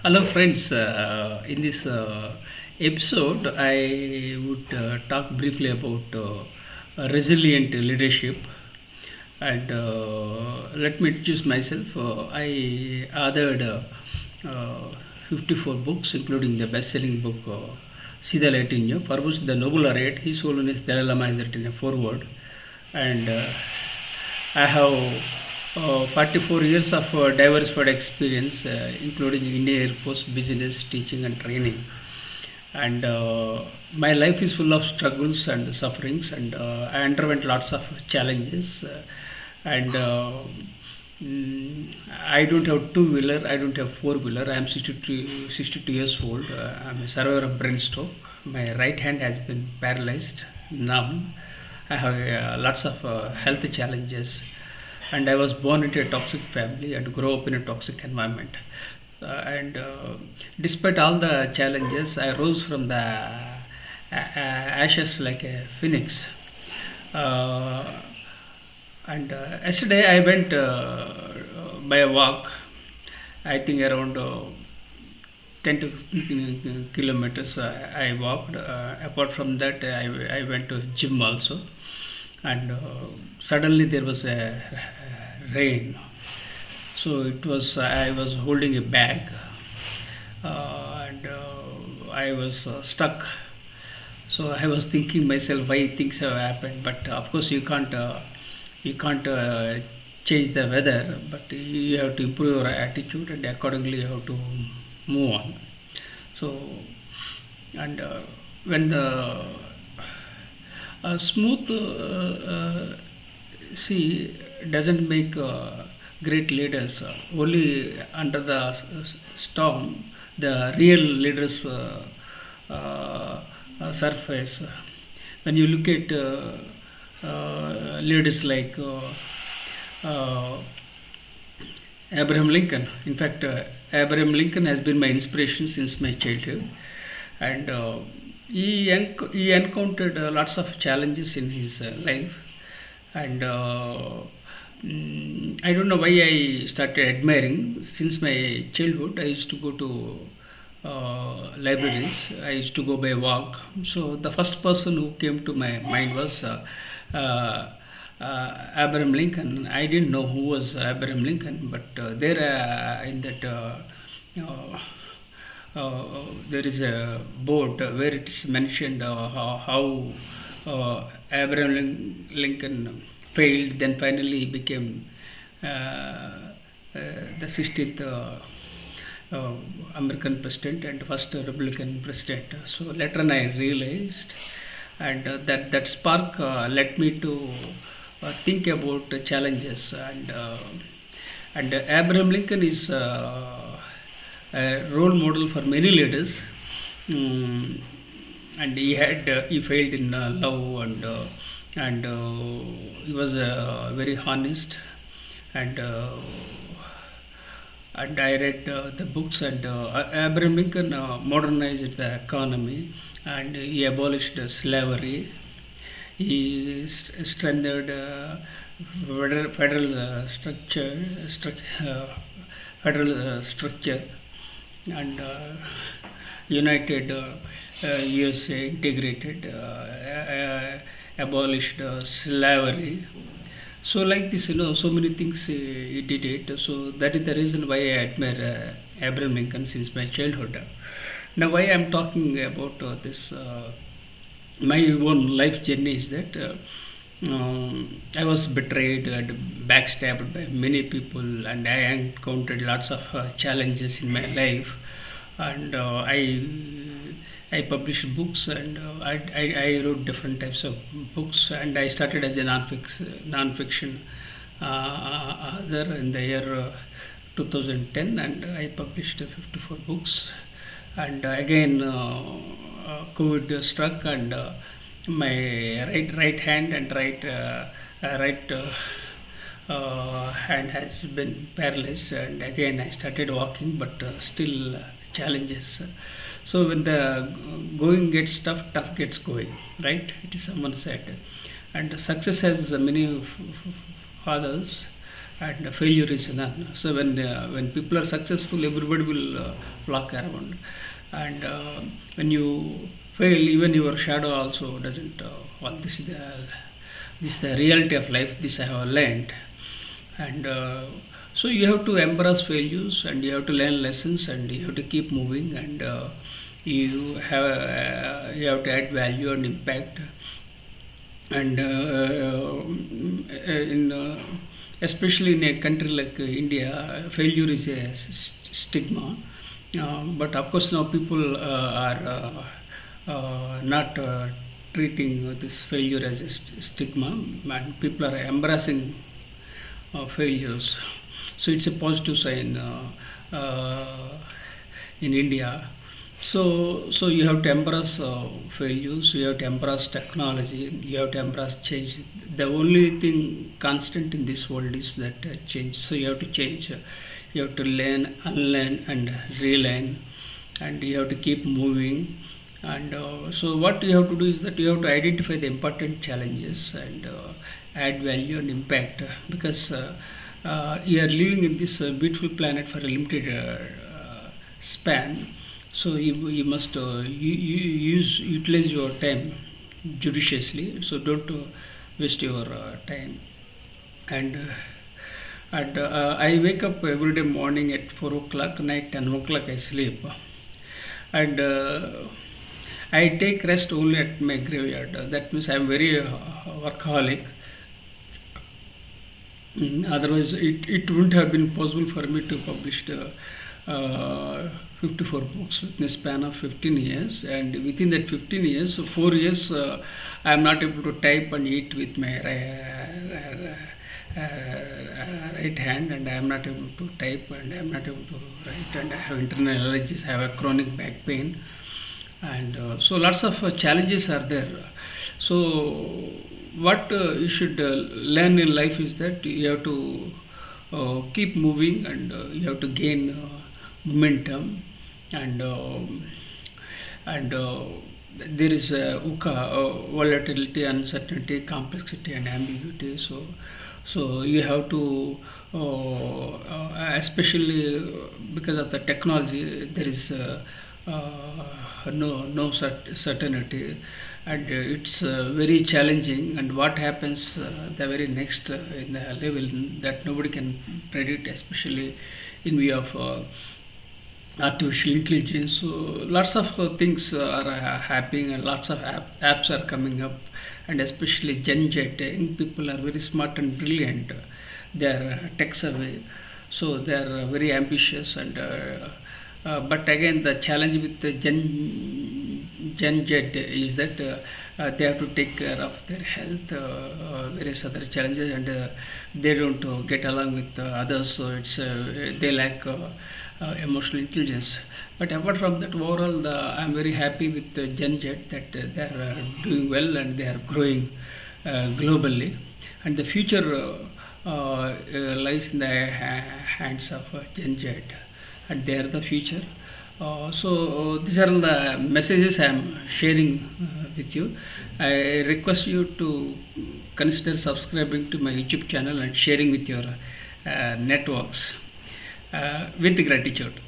Hello, friends. In this episode, I would talk briefly about resilient leadership. And let me introduce myself. I authored 54 books, including the best selling book Sida Latinho, for which the Nobel laureate, His Holiness Dalai Lama, has written a foreword. And I have 44 years of diversified experience, including Indian Air Force, business, teaching, and training. And my life is full of struggles and sufferings, and I underwent lots of challenges. And I don't have two wheeler, I don't have four wheeler. I am 62 years old. I'm a survivor of brain stroke. My right hand has been paralyzed, numb. I have lots of health challenges, and I was born into a toxic family and grew up in a toxic environment. And despite all the challenges, I rose from the ashes like a phoenix. Uh, and yesterday I went by a walk, I think around 10 to 15 kilometers I walked. Apart from that, I went to gym also. And suddenly there was a rain. So it was, I was holding a bag, and I was stuck. So I was thinking myself why things have happened, but of course you can't change the weather, but you have to improve your attitude, and accordingly you have to move on. So, and when the smooth sea doesn't make great leaders. Only under the storm, the real leaders surface. When you look at leaders like uh, Abraham Lincoln. In fact, Abraham Lincoln has been my inspiration since my childhood, and he encountered lots of challenges in his life, and I don't know why I started admiring. Since my childhood, I used to go to libraries. I used to go by walk. So the first person who came to my mind was uh, Abraham Lincoln. I didn't know who was Abraham Lincoln, but there in that there is a board where it is mentioned how Abraham Lincoln failed, then finally he became the 16th uh, American president and first Republican president. So later on I realized, and that spark led me to think about the challenges, and Abraham Lincoln is a role model for many leaders. Mm, and he failed in love, and he was very honest, and I read the books, and Abraham Lincoln modernized the economy, and he abolished slavery. He strengthened federal federal structure, and united USA, integrated, abolished slavery. So like this, so many things he did it. So that is the reason why I admire Abraham Lincoln since my childhood. Now, why I'm talking about this, my own life journey is that I was betrayed and backstabbed by many people, and I encountered lots of challenges in my life, and I published books, and I wrote different types of books, and I started as a non-fiction author in the year 2010, and I published 54 books, and again COVID struck, and my right hand and right hand has been paralyzed, and again I started walking, but still challenges. So when the going gets tough, tough gets going, right? It is someone said, and success has many fathers. and failure is none. So when people are successful, everybody will flock around, and when you fail, even your shadow also doesn't. Well, this is the reality of life. This I have learned, and so you have to embrace failures, and you have to learn lessons, and you have to keep moving, and you have to add value and impact, and in especially in a country like India, failure is a stigma. But of course now people are not treating this failure as a stigma, and people are embracing failures. So it's a positive sign in India. So you have to embrace failures. You have to embrace technology. You have to embrace change. The only thing constant in this world is that change. So you have to change. You have to learn, unlearn, and relearn, and you have to keep moving. And so what you have to do is that you have to identify the important challenges and add value and impact, because you are living in this beautiful planet for a limited span. So you must utilize your time judiciously. So don't waste your time. And I wake up every day morning at 4 o'clock, night 10 o'clock I sleep, and I take rest only at my graveyard. That means I am very workaholic. Otherwise, it wouldn't have been possible for me to publish the 54 books within a span of 15 years. And within that 15 years, so 4 years, I am not able to type and eat with my right hand, and I am not able to type, and I am not able to write, and I have internal allergies, I have a chronic back pain, and so lots of challenges are there. So what you should learn in life is that you have to keep moving, and you have to gain momentum, and there is volatility, uncertainty, complexity, and ambiguity. So you have to especially because of the technology, there is no certainty, and it's very challenging. And what happens the very next in the level, that nobody can predict, especially in view of artificial intelligence. So lots of things are happening, and lots of apps are coming up, and especially Gen Z, young people are very smart and brilliant. They are tech savvy, so they are very ambitious, and but again the challenge with the Gen Z is that they have to take care of their health, various other challenges, and they don't get along with others. So it's they lack emotional intelligence. But apart from that, overall, I'm very happy with Gen Z, that they are doing well, and they are growing globally, and the future lies in the hands of Gen Z, and they are the future. So these are the messages I am sharing with you. I request you to consider subscribing to my YouTube channel and sharing with your networks with gratitude.